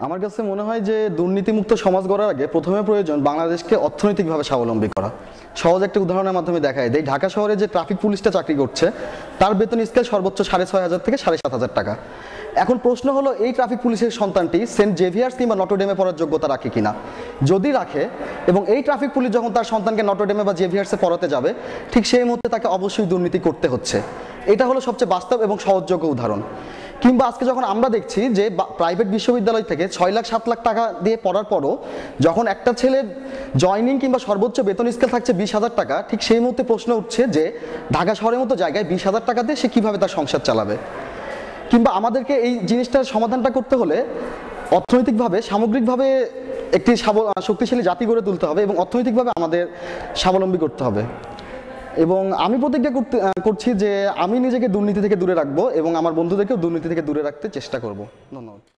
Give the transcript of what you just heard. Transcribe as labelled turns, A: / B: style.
A: আমার কাছে মনে হয় যে দুর্নীতিমুক্ত সমাজ গড়ার আগে প্রথমে প্রয়োজন বাংলাদেশকে অর্থনৈতিকভাবে স্বাবলম্বী করা। সহজ একটা উদাহরণের মাধ্যমে দেখায় দেয়, ঢাকা শহরে যে ট্রাফিক পুলিশটা চাকরি করছে তার বেতন স্কেল সর্বোচ্চ 6,500 থেকে 7,500 টাকা। এখন প্রশ্ন হলো, এই ট্রাফিক পুলিশের সন্তানটি সেন্ট জেভিয়ার্স কিংবা নটরডেমে পড়ার যোগ্যতা রাখে কিনা। যদি রাখে এবং এই ট্রাফিক পুলিশ যখন তার সন্তানকে নটরডেমে বা জেভিয়ার্সে পড়াতে যাবে, ঠিক সেই মুহূর্তে তাকে অবশ্যই দুর্নীতি করতে হচ্ছে। এটা হলো সবচেয়ে বাস্তব এবং সহজযোগ্য উদাহরণ। কিংবা আজকে যখন আমরা দেখছি যে প্রাইভেট বিশ্ববিদ্যালয় থেকে 6 লাখ 7 লাখ টাকা দিয়ে পড়ার পরও যখন একটা ছেলের জয়নিং কিংবা সর্বোচ্চ বেতন স্কেল থাকছে 20,000 টাকা, ঠিক সেই মুহূর্তে প্রশ্ন উঠছে যে ঢাকা শহরের মতো জায়গায় 20,000 টাকা দিয়ে সে কীভাবে তার সংসার চালাবে। কিংবা আমাদেরকে এই জিনিসটার সমাধানটা করতে হলে অর্থনৈতিকভাবে সামগ্রিকভাবে একটি শক্তিশালী জাতি গড়ে তুলতে হবে এবং অর্থনৈতিকভাবে আমাদের স্বাবলম্বী করতে হবে। এবং আমি প্রতিজ্ঞা করছি যে আমি নিজেকে দুর্নীতি থেকে দূরে রাখবো এবং আমার বন্ধুদেরকেও দুর্নীতি থেকে দূরে রাখতে চেষ্টা করব। ধন্যবাদ।